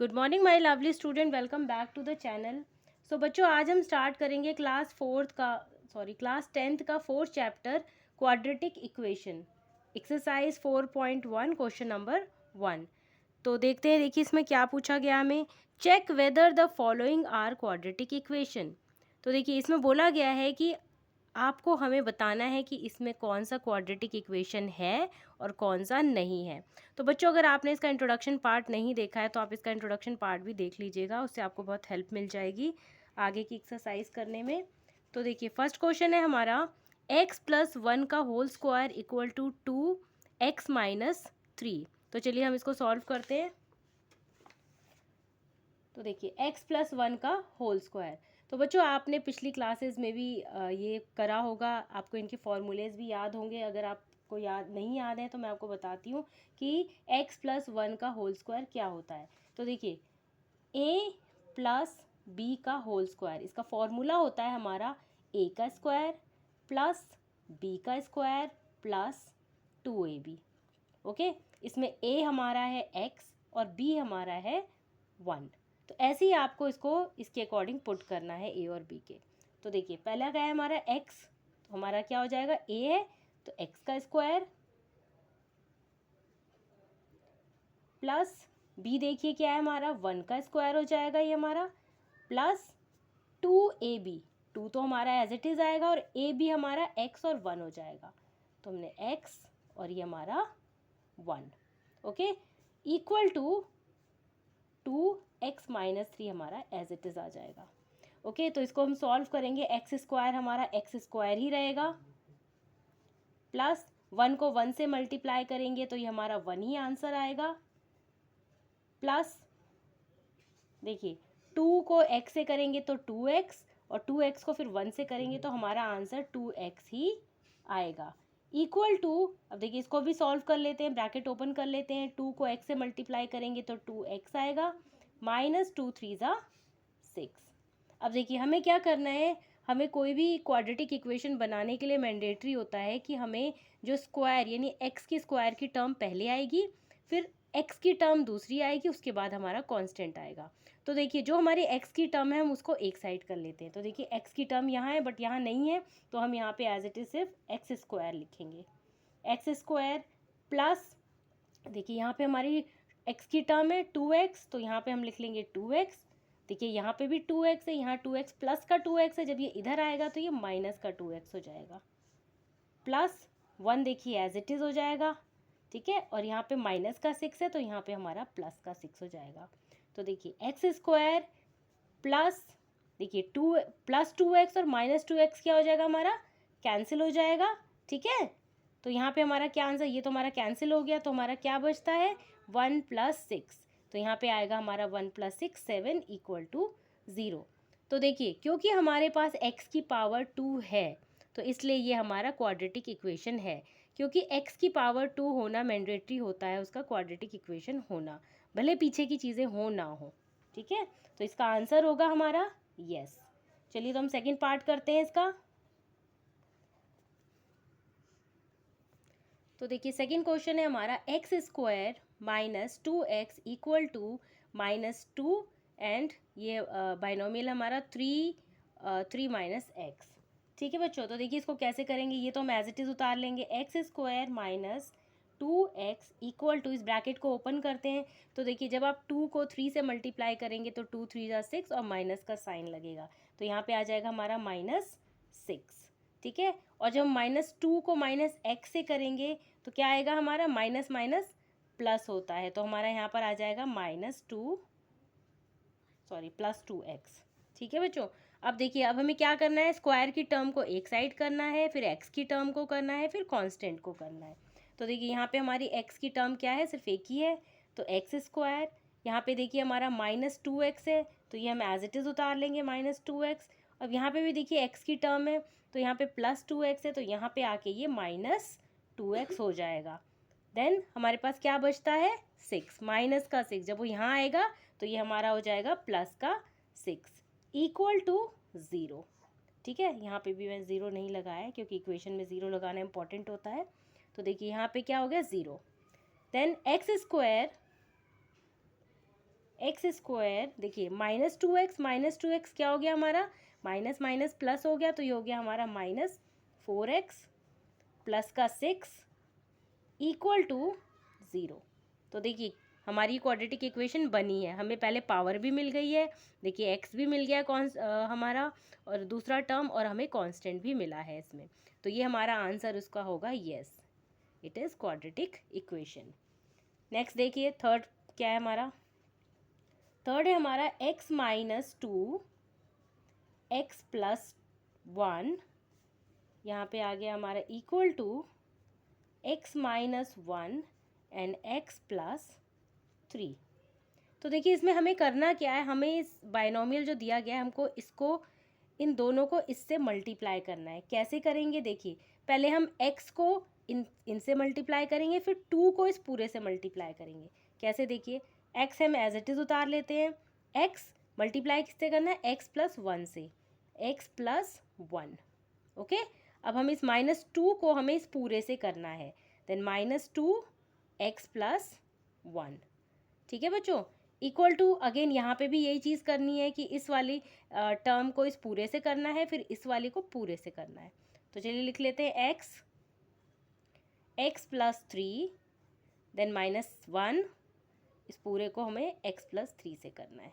Good morning my lovely student, welcome back to the channel. So बच्चों, आज हम start करेंगे क्लास 10th का fourth chapter quadratic equation, exercise 4.1 question number 1। तो देखते हैं, देखिए इसमें क्या पूछा गया हमें। Check whether the following are quadratic equation. तो देखिए इसमें बोला गया है कि आपको हमें बताना है कि इसमें कौन सा क्वाड्रेटिक इक्वेशन है और कौन सा नहीं है। तो बच्चों, अगर आपने इसका इंट्रोडक्शन पार्ट नहीं देखा है तो आप इसका इंट्रोडक्शन पार्ट भी देख लीजिएगा, उससे आपको बहुत हेल्प मिल जाएगी आगे की एक्सरसाइज करने में। तो देखिए फर्स्ट क्वेश्चन है हमारा, x+1 का whole square equal to 2x-3। तो चलिए हम इसको सॉल्व करते हैं। तो देखिए x+1 का होल स्क्वायर, तो बच्चों आपने पिछली क्लासेस में भी ये करा होगा, आपको इनके फॉर्मूलेज भी याद होंगे। अगर आपको याद नहीं याद है तो मैं आपको बताती हूँ कि x+1 का होल स्क्वायर क्या होता है। तो देखिए a+b का होल स्क्वायर, इसका फॉर्मूला होता है हमारा a का स्क्वायर प्लस b का स्क्वायर प्लस 2ab। ओके, इसमें a हमारा है x और b हमारा है 1। तो ऐसे ही आपको इसको इसके अकॉर्डिंग पुट करना है a और b के। तो देखिए पहला क्या है हमारा x, तो हमारा क्या हो जाएगा, a है तो x का स्क्वायर प्लस b, देखिए क्या है हमारा 1 का स्क्वायर हो जाएगा ये हमारा, प्लस 2ab, 2 तो हमारा एज इट इज आएगा और ab हमारा x और 1 हो जाएगा। तो हमने x और ये हमारा 1, ओके, इक्वल टू 2x-3 हमारा एज इट इज आ जाएगा। ओके, तो इसको हम सॉल्व करेंगे। एक्स स्क्वायर हमारा एक्स स्क्वायर ही रहेगा, प्लस 1 को 1 से मल्टीप्लाई करेंगे तो ये हमारा 1 ही आंसर आएगा, प्लस देखिए 2 को x से करेंगे तो 2x और 2x को फिर 1 से करेंगे तो हमारा आंसर 2x ही आएगा, इक्वल टू, अब देखिए इसको भी सॉल्व कर लेते हैं, ब्रैकेट ओपन कर लेते हैं, 2 को x से मल्टीप्लाई करेंगे तो 2x आएगा, माइनस 2 3 ज़ा 6। अब देखिए हमें क्या करना है, हमें कोई भी क्वाड्रेटिक इक्वेशन बनाने के लिए मैंडेटरी होता है कि हमें जो स्क्वायर यानी x की स्क्वायर की टर्म पहले आएगी, फिर x की टर्म दूसरी आएगी, उसके बाद हमारा कांस्टेंट आएगा। तो देखिए जो हमारी x की टर्म है हम उसको एक साइड कर लेते हैं। तो देखिए x की टर्म यहाँ है बट यहाँ नहीं है, तो हम यहाँ पे एज इट इज सिर्फ एक्स स्क्वायर लिखेंगे, एक्स स्क्वायर प्लस देखिए यहाँ पे हमारी x की टर्म है 2x, तो यहाँ पे हम लिख लेंगे 2x। देखिए यहाँ पे भी 2x है, यहाँ 2x प्लस का 2x है, जब ये इधर आएगा तो ये माइनस का 2x हो जाएगा, प्लस 1 देखिए एज इट इज़ हो जाएगा, ठीक है, और यहाँ पे माइनस का 6 है तो यहाँ पे हमारा प्लस का 6 हो जाएगा। तो देखिए एक्स स्क्वायर प्लस देखिए 2 प्लस 2x और माइनस 2x क्या हो जाएगा हमारा, कैंसिल हो जाएगा, ठीक है। तो यहाँ पे हमारा क्या आंसर, ये तो हमारा कैंसिल हो गया, तो हमारा क्या बचता है 1 + 6। तो यहाँ पे आएगा हमारा 1 + 6 7 = 0। तो देखिए क्योंकि हमारे पास x की पावर 2 है तो इसलिए ये हमारा क्वाड्रेटिक इक्वेशन है, क्योंकि x की पावर 2 होना मैंडेटरी होता है उसका क्वाड्रेटिक इक्वेशन होना, भले पीछे की चीज़ें हो ना हो, ठीक है। तो इसका आंसर होगा हमारा यस। चलिए तो हम सेकंड पार्ट करते हैं इसका। तो देखिए सेकंड क्वेश्चन है हमारा, x² - 2x = -2 एंड ये बाइनोमियल हमारा 3 - x, ठीक है बच्चों। तो देखिए इसको कैसे करेंगे, ये तो हम एज इट इज़ उतार लेंगे, x² - 2x = इस ब्रैकेट को ओपन करते हैं। तो देखिए जब आप 2 को 3 से मल्टीप्लाई करेंगे तो 2 3 ज़ा 6 और माइनस का साइन लगेगा, तो यहाँ पे आ जाएगा हमारा -6, ठीक है। और जब -2 को -x से करेंगे तो क्या आएगा हमारा, माइनस माइनस प्लस होता है, तो हमारा यहाँ पर आ जाएगा +2x, ठीक है बच्चों। अब देखिए अब हमें क्या करना है, स्क्वायर की टर्म को एक साइड करना है, फिर x की टर्म को करना है, फिर कांस्टेंट को करना है। तो देखिए यहाँ पे हमारी x की टर्म क्या है, सिर्फ एक ही है, तो x²। यहाँ पे देखिए हमारा -2x है, तो ये हम एज इट इज़ उतार लेंगे -2x। अब यहाँ पे भी देखिए x की टर्म है, तो यहाँ पे +2x है, तो यहाँ पे आके ये -2x हो जाएगा। देन हमारे पास क्या बचता है 6, माइनस का 6, जब वो यहाँ आएगा तो ये हमारा हो जाएगा प्लस का 6 = 0, ठीक है। यहाँ पे भी मैं 0 नहीं लगाया है क्योंकि इक्वेशन में 0 लगाना इंपॉर्टेंट होता है। तो देखिए यहाँ पे क्या हो गया 0। देन x² एक्स स्क्वायर, देखिए -2x क्या हो गया हमारा, माइनस माइनस प्लस हो गया, तो ये हो गया हमारा -4x प्लस का 6 इक्वल टू 0। तो देखिए हमारी क्वाड्रेटिक इक्वेशन बनी है, हमें पहले पावर भी मिल गई है, देखिए एक्स भी मिल गया हमारा, और दूसरा टर्म, और हमें कांस्टेंट भी मिला है इसमें। तो ये हमारा आंसर उसका होगा yes, it is quadratic equation. Next देखिए थर्ड क्या है हमारा, थर्ड है हमारा x माइनस 2 एक्स प्लस 1, यहाँ पे आ गया हमारा equal to x minus 1 and x plus 3। तो देखिए इसमें हमें करना क्या है, हमें इस बाइनोमियल जो दिया गया है हमको इसको, इन दोनों को इससे मल्टीप्लाई करना है। कैसे करेंगे, देखिए पहले हम x को इनसे मल्टीप्लाई करेंगे, फिर 2 को इस पूरे से मल्टीप्लाई करेंगे। कैसे, देखिए x हम एज इट इज़ उतार लेते हैं, x मल्टीप्लाई किससे करना है, x प्लस 1 से, x प्लस 1। ओके, अब हम इस -2 को हमें इस पूरे से करना है, देन -2x प्लस 1। ठीक है बच्चों, इक्वल टू, अगेन यहाँ पे भी यही चीज़ करनी है कि इस वाली टर्म को इस पूरे से करना है, फिर इस वाली को पूरे से करना है। तो चलिए लिख लेते हैं x प्लस 3 देन -1, इस पूरे को हमें x प्लस 3 से करना है।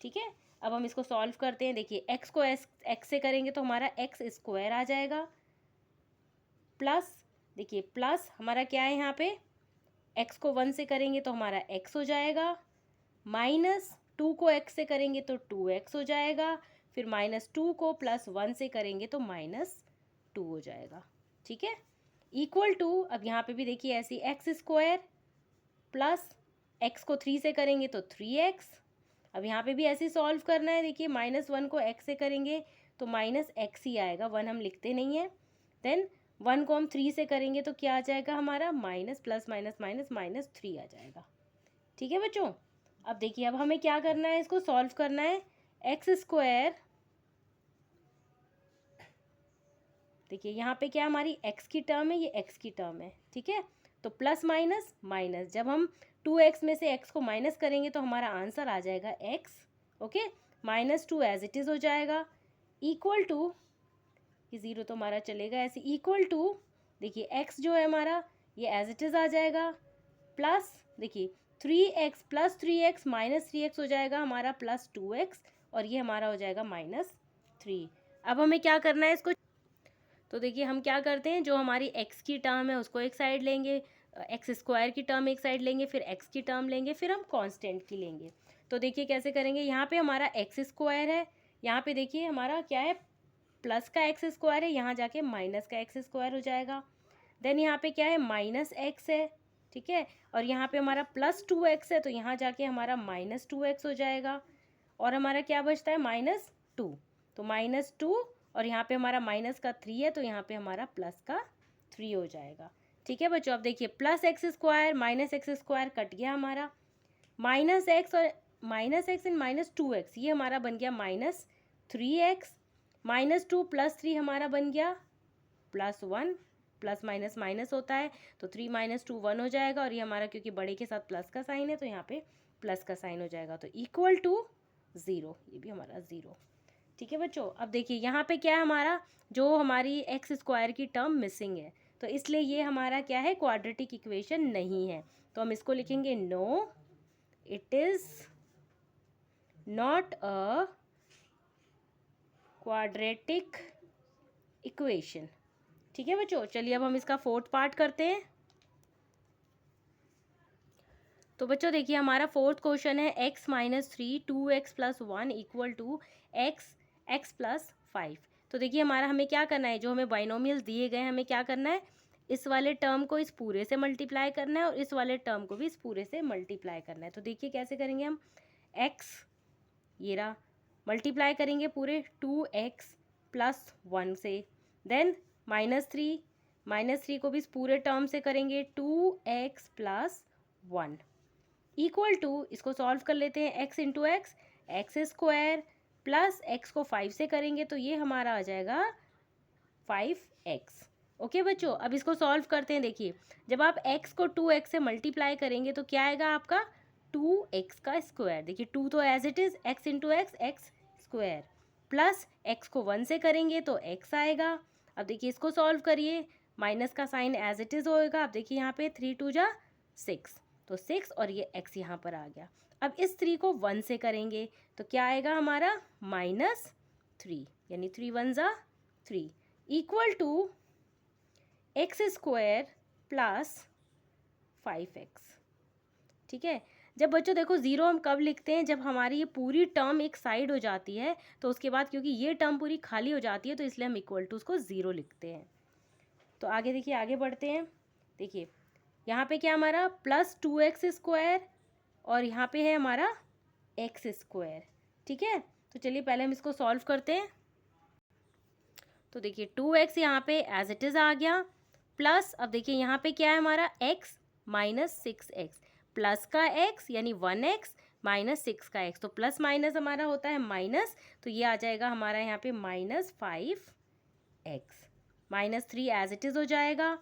ठीक है, अब हम इसको सॉल्व करते हैं। देखिए x को x से करेंगे तो हमारा x स्क्वायर आ जाएगा, प्लस, देखिए प्लस हमारा क्या है यहाँ पे, x को 1 से करेंगे तो हमारा x हो जाएगा, -2 को x से करेंगे तो 2x हो जाएगा, फिर -2 को +1 से करेंगे तो -2 हो जाएगा। ठीक है, इक्वल टू, अब यहाँ पे भी देखिए ऐसे एक्स स्क्वायर प्लस x को 3 से करेंगे तो 3x। अब यहाँ पे भी ऐसे सॉल्व करना है, देखिए -1 को x से करेंगे तो -x ही आएगा, 1 हम लिखते नहीं है। देन 1 को हम 3 से करेंगे तो क्या आ जाएगा हमारा, माइनस प्लस माइनस माइनस -3 आ जाएगा। ठीक है बच्चों, अब देखिए अब हमें क्या करना है, इसको सॉल्व करना है। एक्स स्क्वायर, देखिए यहाँ पे क्या हमारी x की टर्म है, ये x की टर्म है। ठीक है, तो प्लस माइनस माइनस, जब हम 2x में से x को माइनस करेंगे तो हमारा आंसर आ जाएगा x। Okay, -2 as it is हो जाएगा, इक्वल टू, ये 0 तो हमारा चलेगा ऐसे, इक्वल टू, देखिए x जो है हमारा ये एज इट इज़ आ जाएगा, प्लस देखिए 3x प्लस 3x -3x हो जाएगा हमारा, प्लस 2x, और ये हमारा हो जाएगा -3। अब हमें क्या करना है इसको, तो देखिए हम क्या करते हैं, जो हमारी x की टर्म है उसको एक साइड लेंगे, एक्स स्क्वायर की टर्म एक साइड लेंगे, फिर x की टर्म लेंगे, फिर हम कांस्टेंट की लेंगे। तो देखिए कैसे करेंगे, यहाँ पे हमारा x स्क्वायर है, यहाँ पे देखिए हमारा क्या है, प्लस का x स्क्वायर है, यहाँ जाके माइनस का x स्क्वायर हो जाएगा। देन यहाँ पे क्या है, -x है, ठीक है, और यहाँ पे हमारा +2x है, तो यहाँ जाके हमारा -2x हो जाएगा, और हमारा क्या बचता है, -2, तो -2, और यहाँ पे हमारा माइनस का 3 है, तो यहाँ पे हमारा प्लस का 3 हो जाएगा। ठीक है बच्चों, अब देखिए +x square -x square cut गया हमारा, -x और -x एंड -2x, ये हमारा बन गया -3x, -2 + 3 हमारा बन गया +1, प्लस माइनस माइनस होता है, तो 3 - 2 1 हो जाएगा, और ये हमारा क्योंकि बड़े के साथ प्लस का साइन है तो यहाँ पे प्लस का साइन हो जाएगा, तो इक्वल टू 0, ये भी हमारा 0। ठीक है बच्चों, अब देखिए यहाँ पे क्या है हमारा, जो हमारी एक्स स्क्वायर की टर्म मिसिंग है, तो इसलिए ये हमारा क्या है, क्वाड्रेटिक इक्वेशन नहीं है। तो हम इसको लिखेंगे no, it is not a quadratic equation. ठीक है बच्चों, चलिए अब हम इसका फोर्थ पार्ट करते हैं। तो बच्चों देखिए हमारा फोर्थ क्वेश्चन है x - 3 2x + 1 equal to x + 5। तो देखिए हमारा हमें क्या करना है, जो हमें बाइनोमियल दिए गए हैं हमें क्या करना है, इस वाले टर्म को इस पूरे से मल्टीप्लाई करना है, और इस वाले टर्म को भी इस पूरे से मल्टीप्लाई करना है। तो देखिए कैसे करेंगे हम, x ये रहा, मल्टीप्लाई करेंगे पूरे 2x + 1 से, देन -3 को भी इस पूरे टर्म से करेंगे 2x + 1 इक्वल टू, इसको सॉल्व कर लेते हैं, x into x square plus x को 5 से करेंगे तो ये हमारा आ जाएगा 5x। ओके बच्चों, अब इसको सॉल्व करते हैं। देखिए जब आप x को 2x से मल्टीप्लाई करेंगे तो क्या आएगा आपका 2x का स्क्वायर, देखिए 2 तो as it is x into x, x square, plus x को 1 से करेंगे तो x आएगा। अब देखिए इसको सॉल्व करिए, माइनस का साइन एज इट इज़ होएगा। अब देखिए यहाँ पे 3 2 जा 6, तो 6 और ये x यहाँ पर आ गया। अब इस 3 को 1 से करेंगे तो क्या आएगा हमारा -3, यानी 3 1 जा 3 equal to x square plus 5x। ठीक है, जब बच्चों देखो ज़ीरो हम कब लिखते हैं, जब हमारी ये पूरी टर्म एक साइड हो जाती है, तो उसके बाद क्योंकि ये टर्म पूरी खाली हो जाती है तो इसलिए हम इक्वल टू उसको ज़ीरो लिखते हैं। तो आगे देखिए, आगे बढ़ते हैं। देखिए यहाँ पे क्या हमारा +2x² और यहाँ पे है हमारा x²। ठीक है, तो चलिए पहले हम इसको सॉल्व करते हैं। तो देखिए 2x यहाँ पे एज इट इज़ आ गया, प्लस अब देखिए यहाँ पे क्या है हमारा x -6x, प्लस का x यानी 1x माइनस 6 का x, तो प्लस माइनस हमारा होता है माइनस, तो ये आ जाएगा हमारा यहाँ पे -5x, -3 एज इट इज़ हो जाएगा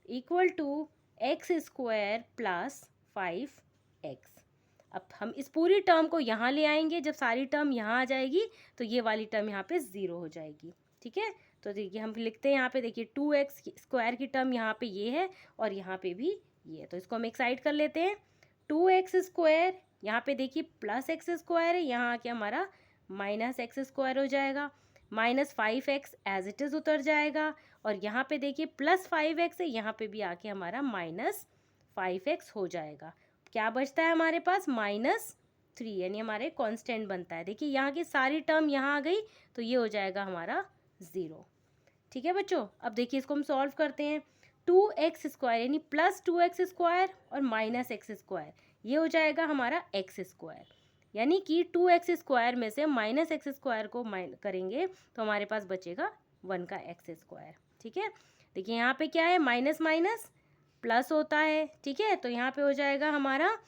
equal to x² plus 5x। अब हम इस पूरी टर्म को यहाँ ले आएंगे, जब सारी टर्म यहाँ आ जाएगी तो ये वाली टर्म यहाँ पे 0 हो जाएगी। ठीक है, तो देखिए हम लिखते हैं यहाँ पे, देखिए 2x² की टर्म यहाँ पे ये है और यहाँ पे भी ये है, तो इसको हम एक साइड कर लेते हैं। 2x², यहाँ पे देखिए +x² है, यहाँ आके हमारा -x² हो जाएगा, -5x एज इट इज़ उतर जाएगा, और यहाँ पे देखिए +5x है, यहाँ पे भी आके हमारा -5x हो जाएगा। क्या बचता है हमारे पास -3, यानी हमारे कांस्टेंट बनता है। देखिए यहाँ की सारी टर्म यहाँ आ गई तो ये हो जाएगा हमारा 0। ठीक है बच्चों, अब देखिए इसको हम सॉल्व करते हैं। 2x² यानी +2x² और -x², ये हो जाएगा हमारा x², यानी कि 2x² में से -x² को करेंगे तो हमारे पास बचेगा 1 का x²। ठीक है, देखिए यहाँ पे क्या है, माइनस माइनस प्लस होता है। ठीक है, तो यहाँ पे हो जाएगा हमारा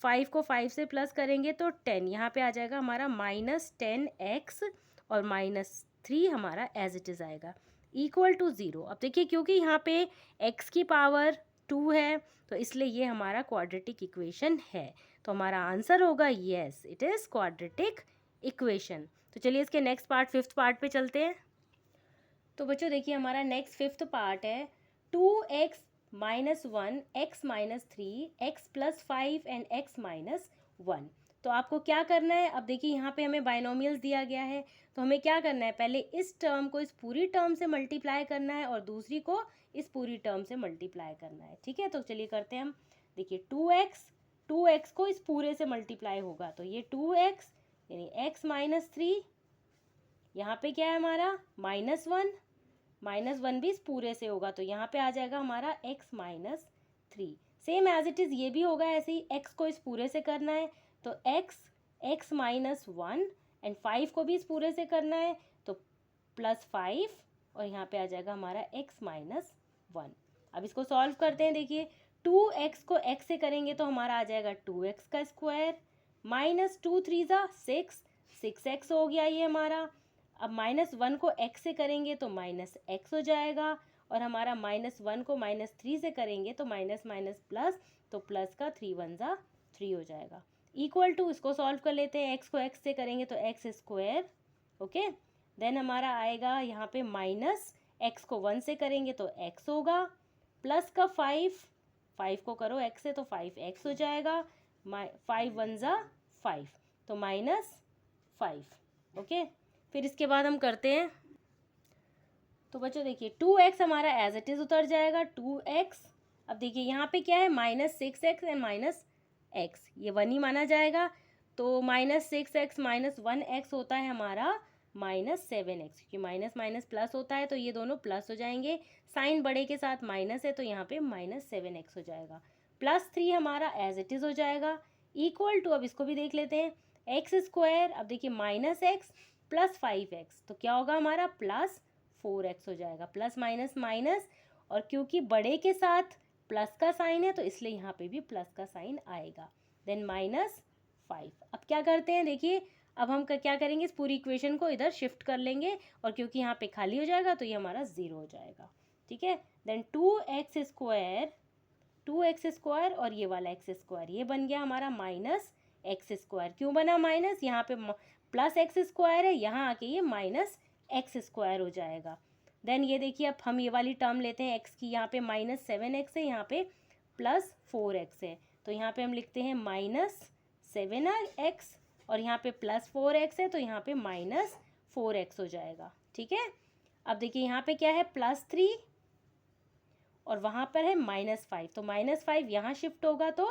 5 को 5 से प्लस करेंगे तो 10, यहाँ पे आ जाएगा हमारा -10x और -3 हमारा एज इट इज़ आएगा इक्वल टू 0। अब देखिए क्योंकि यहाँ पे x की पावर 2 है तो इसलिए ये हमारा क्वाड्रेटिक इक्वेशन है, तो हमारा आंसर होगा yes, it is quadratic equation. तो चलिए इसके नेक्स्ट पार्ट, 5th पार्ट पे चलते हैं। तो बच्चों देखिए हमारा नेक्स्ट 5th पार्ट है 2x -1 x -3 x +5 and x -1। तो आपको क्या करना है, अब देखिए यहाँ पे हमें बाइनोमियल्स दिया गया है, तो हमें क्या करना है, पहले इस टर्म को इस पूरी टर्म से मल्टीप्लाई करना है और दूसरी को इस पूरी टर्म से मल्टीप्लाई करना है। ठीक है, तो चलिए करते हैं हम। देखिए 2x को इस पूरे से मल्टीप्लाई होगा तो ये 2x यानी x -3, यहाँ पे क्या है हमारा -1 भी इस पूरे से होगा तो यहाँ पे आ जाएगा हमारा x -3। Same as it is ये भी होगा ऐसे ही, x को इस पूरे से करना है तो x -1 एंड 5 को भी इस पूरे से करना है तो +5 और यहाँ पे आ जाएगा हमारा x -1। अब इसको सॉल्व करते हैं। देखिए 2x को x से करेंगे तो हमारा आ जाएगा 2x का स्क्वायर, -2 3 ज़ा 6x हो गया ये हमारा। अब -1 को x से करेंगे तो -x हो जाएगा और हमारा -1 को -3 से करेंगे तो माइनस माइनस प्लस, तो प्लस का 3 1 ज़ा 3 हो जाएगा इक्वल टू, इसको सॉल्व कर लेते हैं। x को x से करेंगे तो x², ओके। देन हमारा आएगा यहाँ पे -x को 1 से करेंगे तो x होगा, प्लस का 5 को करो x से तो 5x हो जाएगा, 5 1 ज़ा 5 तो -5, ओके। फिर इसके बाद हम करते हैं। तो बच्चों देखिए 2x हमारा एज इट इज़ उतर जाएगा 2x। अब देखिए यहाँ पे क्या है, -6x एंड -x, ये 1 ही माना जाएगा तो -6x -1x होता है हमारा -7x, क्योंकि माइनस माइनस प्लस होता है तो ये दोनों प्लस हो जाएंगे, साइन बड़े के साथ माइनस है तो यहाँ पे -7x हो जाएगा, +3 हमारा एज इट इज़ हो जाएगा इक्वल टू, अब इसको भी देख लेते हैं, x²। अब देखिए -x + 5x तो क्या होगा हमारा +4x हो जाएगा, प्लस माइनस माइनस, और क्योंकि बड़े के साथ प्लस का साइन है तो इसलिए यहाँ पे भी प्लस का साइन आएगा, देन -5। अब क्या करते हैं, देखिए अब हम क्या करेंगे, इस पूरी इक्वेशन को इधर शिफ्ट कर लेंगे और क्योंकि यहाँ पे खाली हो जाएगा तो ये हमारा 0 हो जाएगा। ठीक है, देन 2x² 2x² और ये वाला x², ये बन गया हमारा -x²। क्यों बना माइनस? यहाँ पे +x² है, यहाँ आके ये -x² हो जाएगा। देन ये देखिए, अब हम ये वाली टर्म लेते हैं x की, यहाँ पे -7x है, यहाँ पे +4x है, तो यहाँ पे हम लिखते हैं -7x और यहाँ पे +4x है, तो यहाँ पे -4x हो जाएगा। ठीक है, अब देखिए यहाँ पे क्या है, +3 और वहाँ पर है -5, तो -5 यहाँ शिफ्ट होगा तो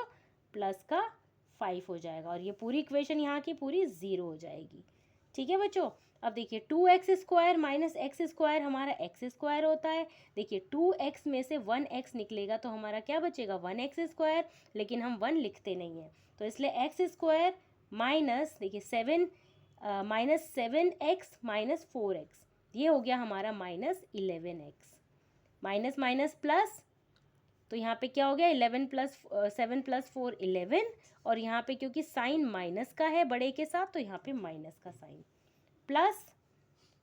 +5 हो जाएगा और ये पूरी इक्वेशन यहाँ की पूरी 0 हो जाएगी। ठीक है बच्चों, अब देखिए 2x² - x² हमारा x² होता है। देखिए 2x में से 1x निकलेगा तो हमारा क्या बचेगा, 1x², लेकिन हम 1 लिखते नहीं हैं, तो इसलिए x² माइनस देखिए -7x - 4x, ये हो गया हमारा -11x। माइनस माइनस प्लस, तो यहाँ पे क्या हो गया, 11 + 7 + 4 11, और यहाँ पे क्योंकि साइन माइनस का है बड़े के साथ, तो यहाँ पे माइनस का साइन, प्लस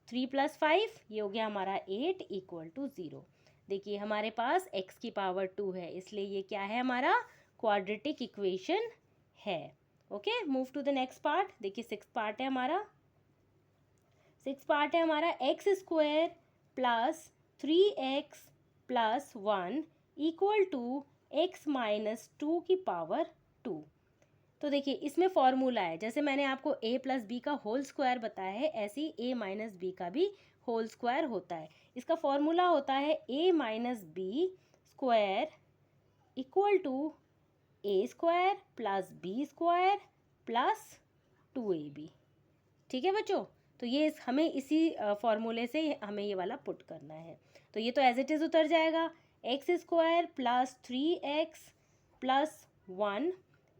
3 + 5, ये हो गया हमारा 8 = 0। देखिए हमारे पास x की पावर 2 है, इसलिए ये क्या है, हमारा क्वाड्रेटिक इक्वेशन है। Okay, move to the next part. देखिए 6th पार्ट है हमारा, 6th पार्ट है हमारा x² + 3x + 1 = x - 2 की पावर 2। तो देखिए इसमें फॉर्मूला है, जैसे मैंने आपको a + b का होल स्क्वायर बताया है, ऐसे ही a - b का भी होल स्क्वायर होता है। इसका फॉर्मूला होता है a - b² = a² + b² + 2ab। ठीक है बच्चों, तो ये हमें इसी फॉर्मूले से हमें ये वाला पुट करना है, तो ये तो एज इट इज़ उतर जाएगा, x² + 3x + 1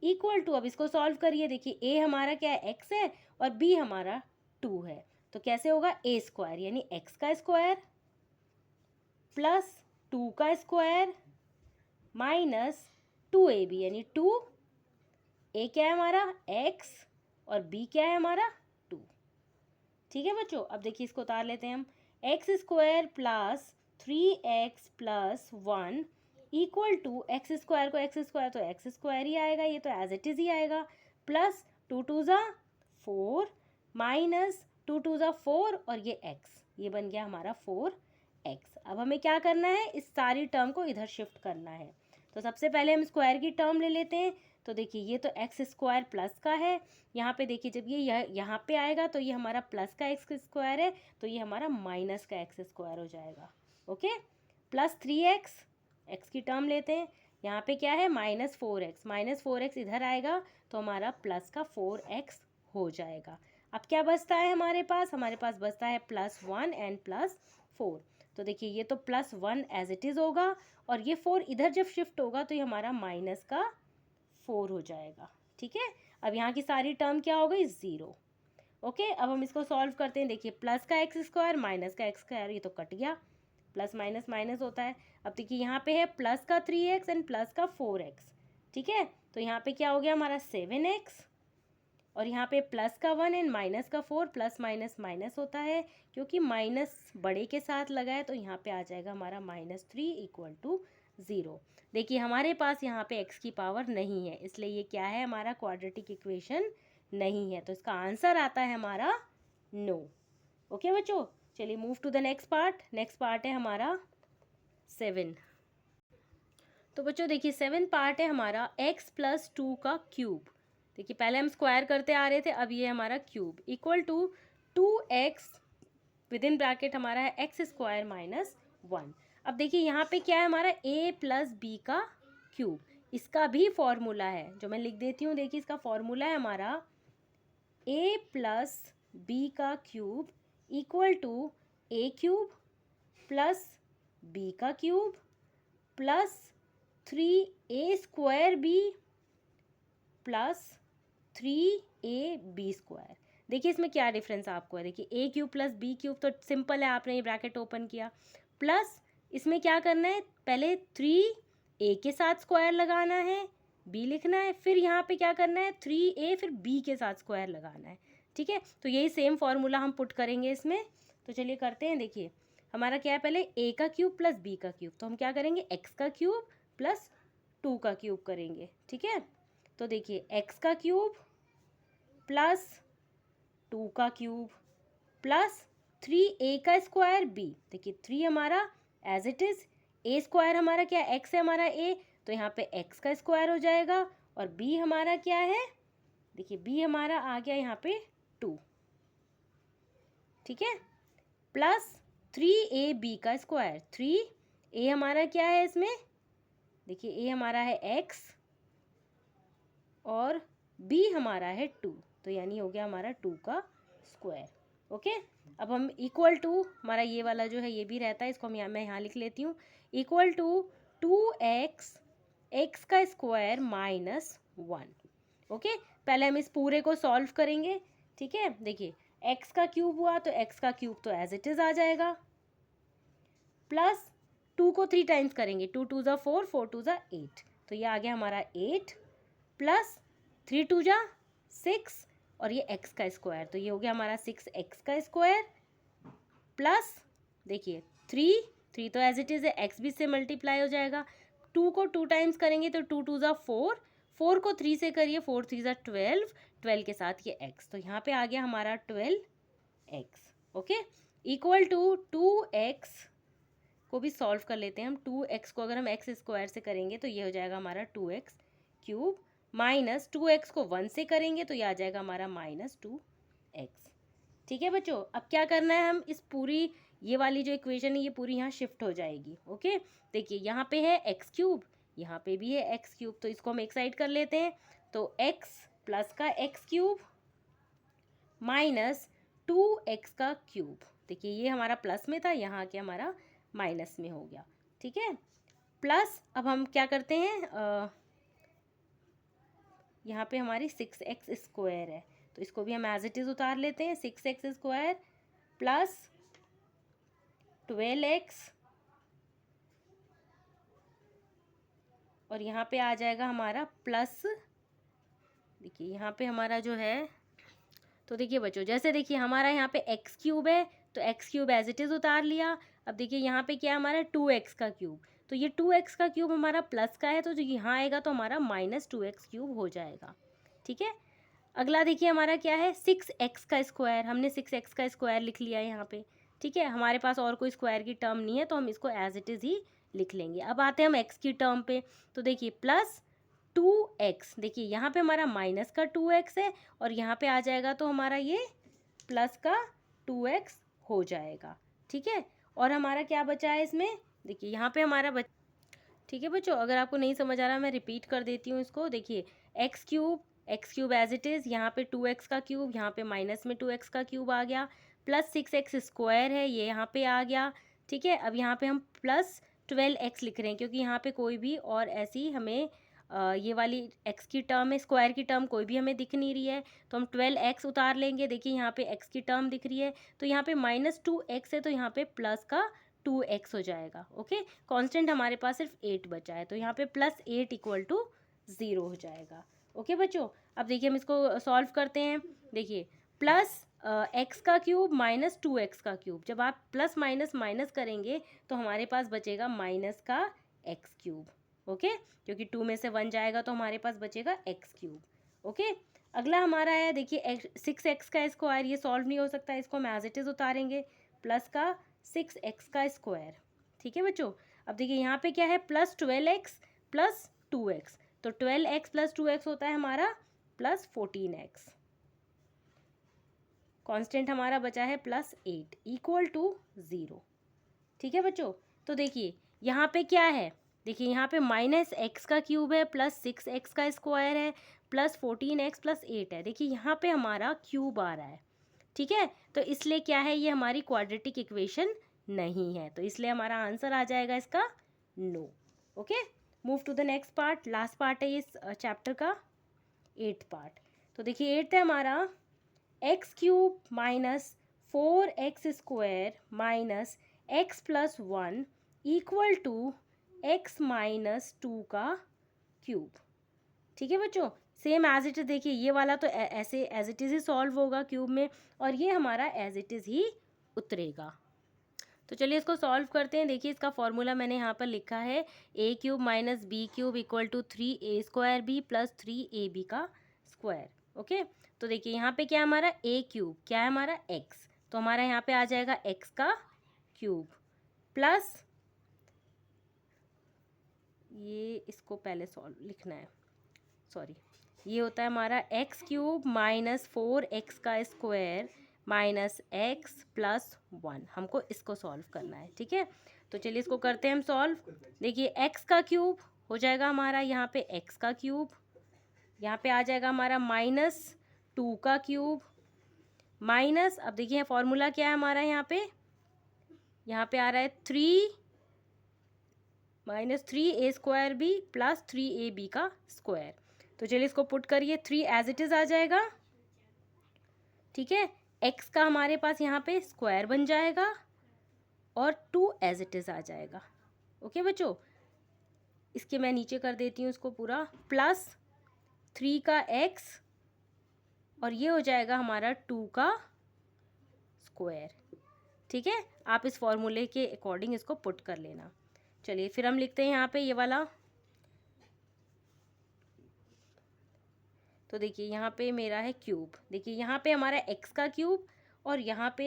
= अब इसको सॉल्व करिए। देखिए a हमारा क्या है, x है, और b हमारा 2 है, तो कैसे होगा, a² यानी x का स्क्वायर प्लस 2 का स्क्वायर माइनस 2ab यानी 2, a क्या है हमारा x और b क्या है हमारा 2। ठीक है बच्चों, अब देखिए इसको उतार लेते हैं हम, x² + 3x + 1 = x² को x² तो x² ही आएगा, ये तो एज इट इज़ ही आएगा, प्लस 2 × 2 = 4 माइनस 2 × 2 = 4 और ये x, ये बन गया हमारा 4x। अब हमें क्या करना है, इस सारी टर्म को इधर शिफ्ट करना है, तो सबसे पहले हम स्क्वायर की टर्म ले लेते हैं। तो देखिए ये तो x² प्लस का है, यहाँ पे देखिए जब ये यहाँ पे आएगा तो ये हमारा प्लस का x² है, तो ये हमारा माइनस का x² हो जाएगा। ओके, प्लस 3x, x की टर्म लेते हैं, यहाँ पे क्या है -4x, -4x इधर आएगा तो हमारा प्लस का 4x हो जाएगा। अब क्या बचता है हमारे पास, हमारे पास बचता है +1 एंड +4, तो देखिए ये तो +1 एज इट इज़ होगा, और ये 4 इधर जब शिफ्ट होगा तो ये हमारा माइनस का 4 हो जाएगा। ठीक है, अब यहाँ की सारी टर्म क्या हो गई, 0। ओके, अब हम इसको सॉल्व करते हैं। देखिए प्लस का x² माइनस का x², ये तो कट गया, प्लस माइनस माइनस होता है। अब देखिए यहाँ पे है प्लस का 3x एंड प्लस का 4x। ठीक है, तो यहाँ पे क्या हो गया हमारा 7x, और यहाँ पे प्लस का 1 एंड माइनस का 4, प्लस माइनस माइनस होता है, क्योंकि माइनस बड़े के साथ लगा है तो यहाँ पे आ जाएगा हमारा -3 = 0। देखिए हमारे पास यहाँ पे x की पावर नहीं है, इसलिए ये क्या है, हमारा क्वाड्रेटिक इक्वेशन नहीं है, तो इसका आंसर आता है हमारा नो। ओके बच्चों, चलिए move to the next part. Next part है हमारा 7। तो बच्चों देखिए 7 पार्ट है हमारा x + 2 का क्यूब। देखिए पहले हम स्क्वायर करते आ रहे थे, अब ये हमारा क्यूब = 2x विदिन ब्रैकेट हमारा है x² - 1। अब देखिए यहाँ पे क्या है हमारा a + b का क्यूब, इसका भी फॉर्मूला है जो मैं लिख देती हूँ। देखिए इसका फॉर्मूला है हमारा a + b का क्यूब = a³ + b का क्यूब + 3a² + 3ab²। देखिए इसमें क्या डिफरेंस आपको है, देखिए a³ + b³ तो सिंपल है, आपने ये ब्रैकेट ओपन किया, प्लस इसमें क्या करना है, पहले 3a के साथ स्क्वायर लगाना है, b लिखना है, फिर यहाँ पे क्या करना है 3a फिर b के साथ स्क्वायर लगाना है। ठीक है, तो यही सेम फॉर्मूला हम पुट करेंगे इसमें, तो चलिए करते हैं। देखिए हमारा क्या है, पहले a का क्यूब + b का क्यूब, तो हम क्या करेंगे x का क्यूब + 2 का क्यूब करेंगे, ठीक है। तो देखिए x का क्यूब प्लस 2 का क्यूब प्लस 3a का स्क्वायर b। देखिए 3 हमारा as it is, a square हमारा क्या है, x है हमारा a, तो यहाँ पे x का स्क्वायर हो जाएगा, और b हमारा क्या है, देखिए b हमारा आ गया यहाँ पे 2, ठीक है, प्लस 3ab का स्क्वायर। 3a हमारा क्या है इसमें, देखिए a हमारा है x और b हमारा है 2, तो यानी हो गया हमारा 2 का स्क्वायर। ओके, अब हम इक्वल टू, हमारा ये वाला जो है ये भी रहता है, इसको मैं यहाँ लिख लेती हूँ, इक्वल टू 2x x का स्क्वायर माइनस 1। ओके, पहले हम इस पूरे को सॉल्व करेंगे, ठीक है। देखिए x का क्यूब हुआ तो x का क्यूब तो एज इट इज आ जाएगा, प्लस 2 को 3 टाइम्स करेंगे, 2 2 ज़ा 4, 4 2 ज़ा 8, तो ये आ गया हमारा 8, प्लस 3 2 ज़ा 6, और ये x का स्क्वायर, तो ये हो गया हमारा 6x का स्क्वायर, प्लस देखिए 3 तो एज इट इज़ है, x भी से मल्टीप्लाई हो जाएगा, 2 को 2 टाइम्स करेंगे तो 2 2 ज़ा 4, 4 को 3 से करिए, 4 3 ज़ा 12, 12 के साथ ये x, तो यहाँ पे आ गया हमारा 12x। Okay, equal to 2x को भी सॉल्व कर लेते हैं हम। 2x को अगर हम x स्क्वायर से करेंगे तो ये हो जाएगा हमारा 2x क्यूब, माइनस 2x को 1 से करेंगे तो ये आ जाएगा हमारा माइनस 2x। ठीक है बच्चों, अब क्या करना है, हम इस पूरी ये वाली जो इक्वेशन है ये पूरी यहाँ शिफ्ट हो जाएगी। ओके, देखिए यहाँ पे है x क्यूब, यहाँ पे भी है x क्यूब, तो इसको हम एक साइड कर लेते हैं, तो x प्लस का x क्यूब माइनस 2x का क्यूब। देखिए ये हमारा प्लस में था, यहाँ आके हमारा माइनस में हो गया, ठीक है। प्लस अब हम क्या करते हैं, यहाँ पे हमारी 6x स्क्वायर है, तो इसको भी हम एज इट इज़ उतार लेते हैं, 6x स्क्वायर प्लस 12x, और यहाँ पे आ जाएगा हमारा प्लस, देखिए यहाँ पे हमारा जो है, तो देखिए बच्चों जैसे देखिए हमारा यहाँ पे x क्यूब है तो x cube as it is उतार लिया। अब देखिए यहाँ पे क्या है हमारा 2x का क्यूब, तो ये 2x का क्यूब हमारा प्लस का है, तो जो यहाँ आएगा तो हमारा माइनस 2x क्यूब हो जाएगा, ठीक है। अगला देखिए हमारा क्या है, 6x का स्क्वायर, हमने 6x का स्क्वायर लिख लिया है यहाँ पे, ठीक है। हमारे पास और कोई स्क्वायर की टर्म नहीं है तो हम इसको एज इट इज़ ही लिख लेंगे। अब आते हैं हम x की टर्म पे, तो देखिए प्लस 2x, देखिए यहाँ पे हमारा माइनस का 2x है और यहाँ पे आ जाएगा तो हमारा ये प्लस का 2x हो जाएगा, ठीक है। और हमारा क्या बचा है इसमें, देखिए यहाँ पे हमारा ठीक है बच्चों, अगर आपको नहीं समझ आ रहा मैं रिपीट कर देती हूँ इसको। देखिए x cube as it is, यहाँ पे 2x का क्यूब, यहाँ पे माइनस में 2x का क्यूब आ गया, प्लस 6x स्क्वायर है ये यहाँ पे आ गया, ठीक है। अब यहाँ पे हम प्लस 12x लिख रहे हैं क्योंकि यहाँ पे कोई भी और ऐसी हमें ये वाली x की टर्म है, स्क्वायर की टर्म कोई भी हमें दिख नहीं रही है, तो हम 12x उतार लेंगे। देखिए यहाँ पे x की टर्म दिख रही है, तो यहाँ पे माइनस 2x है, तो यहाँ पे प्लस का 2x हो जाएगा। ओके, कांस्टेंट हमारे पास सिर्फ 8 बचा है, तो यहाँ पे प्लस 8 इक्वल टू 0 हो जाएगा। ओके बच्चों, अब देखिए हम इसको सॉल्व करते हैं। देखिए प्लस x का क्यूब माइनस 2x का क्यूब, जब आप प्लस माइनस माइनस करेंगे तो हमारे पास बचेगा माइनस का x क्यूब। ओके, क्योंकि 2 में से 1 जाएगा तो हमारे पास बचेगा x क्यूब। ओके, अगला हमारा है, देखिए 6x का स्क्वायर, ये सॉल्व नहीं हो सकता, इसको हम एज इट इज़ उतारेंगे, प्लस का 6x का स्क्वायर, ठीक है बच्चों। अब देखिए यहाँ पे क्या है, प्लस 12x प्लस 2x, तो 12x प्लस 2x होता है हमारा प्लस 14x, कांस्टेंट हमारा बचा है प्लस 8 इक्वल टू 0, ठीक है बच्चों। तो देखिए यहाँ पे क्या है, देखिए यहाँ पे माइनस एक्स का क्यूब है, प्लस 6x का स्क्वायर है, प्लस 14x प्लस 8 है। देखिए यहाँ पे हमारा क्यूब आ रहा है, ठीक है, तो इसलिए क्या है, ये हमारी क्वाड्रेटिक इक्वेशन नहीं है, तो इसलिए हमारा आंसर आ जाएगा इसका no. Okay, move to the next part, last part है इस चैप्टर का, 8th पार्ट। तो देखिए 8th है हमारा, x cube minus 4x square minus x plus 1 equal to x minus 2 का क्यूब, ठीक है बच्चों। सेम एज इट इज़, देखिए ये वाला तो ऐसे एज इट इज़ ही सॉल्व होगा क्यूब में, और ये हमारा एज इट इज़ ही उतरेगा। तो चलिए इसको सॉल्व करते हैं। देखिए इसका फॉर्मूला मैंने यहाँ पर लिखा है a cube minus B cube equal to 3a square B plus 3ab का स्क्वायर। ओके, तो देखिए यहाँ पे क्या है हमारा a क्यूब, क्या है हमारा x, तो हमारा यहाँ पे आ जाएगा x का क्यूब प्लस ये, इसको पहले सॉल्व लिखना है, सॉरी, ये होता है हमारा एक्स क्यूब माइनस 4x का स्क्वायर माइनस x प्लस 1। हमको इसको सॉल्व करना है, ठीक है। तो चलिए इसको करते हैं हम सॉल्व। देखिए x का क्यूब हो जाएगा हमारा यहाँ पे x का क्यूब, यहाँ पे आ जाएगा हमारा माइनस 2 का क्यूब माइनस, अब देखिए फॉर्मूला क्या है हमारा यहाँ पे आ रहा है 3 minus 3a square B plus 3ab का स्क्वायर। तो चलिए इसको पुट करिए, 3 एज इट इज़ आ जाएगा, ठीक है। x का हमारे पास यहाँ पे स्क्वायर बन जाएगा और 2 एज इट इज़ आ जाएगा। ओके बच्चों, इसके मैं नीचे कर देती हूँ इसको पूरा, प्लस 3 का x और ये हो जाएगा हमारा 2 का स्क्वायर, ठीक है। आप इस फॉर्मूले के अकॉर्डिंग इसको पुट कर लेना। चलिए फिर हम लिखते हैं यहाँ पे ये वाला, तो देखिए यहाँ पे मेरा है क्यूब, देखिए यहाँ पे हमारा x का क्यूब और यहाँ पे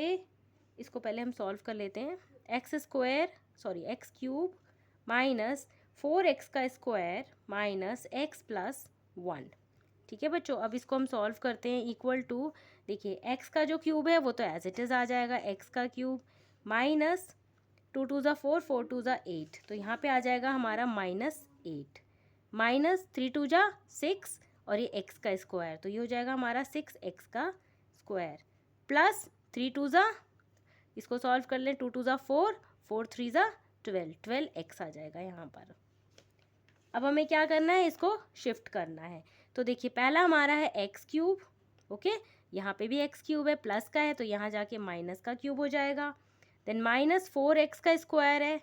इसको पहले हम सॉल्व कर लेते हैं, एक्स क्यूब माइनस 4x का स्क्वायर माइनस x प्लस 1, ठीक है बच्चों। अब इसको हम सॉल्व करते हैं, इक्वल टू, देखिए x का जो क्यूब है वो तो एज इट इज़ आ जाएगा, x का क्यूब माइनस 2 2 ज़ा 4 4 2 ज़ा 8, तो यहाँ पे आ जाएगा हमारा माइनस 8 माइनस 3 2 ज़ा 6 और ये x का स्क्वायर, तो ये हो जाएगा हमारा 6x का स्क्वायर प्लस 3 2 ज़ा, इसको सॉल्व कर लें, 2 2 ज़ा 4 4 3 ज़ा 12x आ जाएगा यहाँ पर। अब हमें क्या करना है, इसको शिफ्ट करना है। तो देखिए पहला हमारा है एक्स क्यूब, ओके, यहाँ पे भी एक्स क्यूब है, प्लस का है तो यहाँ जाके माइनस का क्यूब हो जाएगा। देन माइनस 4x का स्क्वायर है,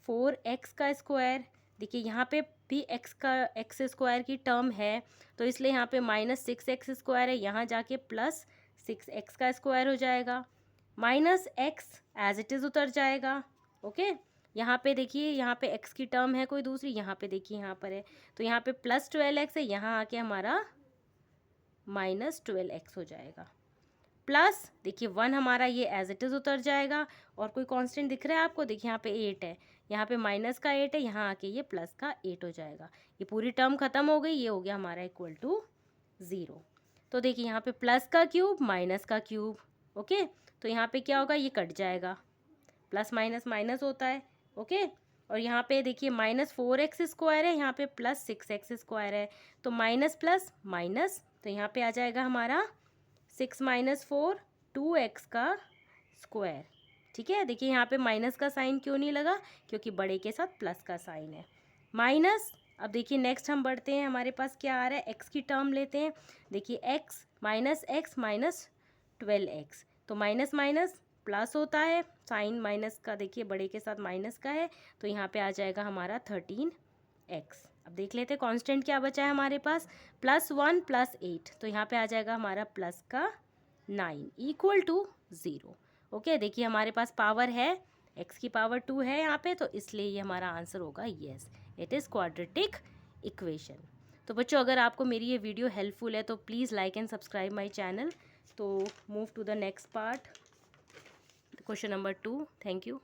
4x का स्क्वायर, देखिए यहाँ पे भी एक्स स्क्वायर की टर्म है तो इसलिए यहाँ पे माइनस 6x स्क्वायर है, यहाँ जाके प्लस 6x का स्क्वायर हो जाएगा, minus x as it is उतर जाएगा। ओके, यहाँ पे देखिए यहाँ पे x की टर्म है कोई दूसरी, यहाँ पे देखिए यहाँ पर है तो यहाँ पे प्लस 12x है, यहाँ आके हमारा माइनस 12x हो जाएगा, प्लस देखिए 1 हमारा ये एज इट इज़ उतर जाएगा और कोई कांस्टेंट दिख रहा है आपको, देखिए यहाँ पे 8 है, यहाँ पे माइनस का 8 है, यहाँ आके ये प्लस का 8 हो जाएगा, ये पूरी टर्म खत्म हो गई, ये हो गया हमारा इक्वल टू 0। तो देखिए यहाँ पे प्लस का क्यूब माइनस का क्यूब, ओके, तो यहाँ पे क्या होगा, ये कट जाएगा, प्लस माइनस माइनस होता है, ओके। और यहाँ पे देखिए माइनस 4x स्क्वायर है, यहाँ पे प्लस 6x स्क्वायर है, तो माइनस प्लस माइनस, तो यहाँ पे आ जाएगा हमारा 6 माइनस 4 2x का स्क्वायर, ठीक है। देखिए यहाँ पे माइनस का साइन क्यों नहीं लगा, क्योंकि बड़े के साथ प्लस का साइन है, माइनस। अब देखिए नेक्स्ट हम बढ़ते हैं, हमारे पास क्या आ रहा है, x की टर्म लेते हैं, देखिए x माइनस 12x, तो माइनस माइनस प्लस होता है, साइन माइनस का देखिए बड़े के साथ माइनस का है, तो यहाँ पे आ जाएगा हमारा 13x। अब देख लेते हैं कांस्टेंट क्या बचा है हमारे पास, प्लस 1 प्लस 8, तो यहाँ पे आ जाएगा हमारा प्लस का 9 इक्वल टू 0। ओके, देखिए हमारे पास पावर है, x की पावर 2 है यहाँ पे, तो इसलिए ये हमारा आंसर होगा yes, it is quadratic equation. तो बच्चों अगर आपको मेरी ये वीडियो हेल्पफुल है तो please like and subscribe my channel. तो move to the next part, question number 2। Thank you.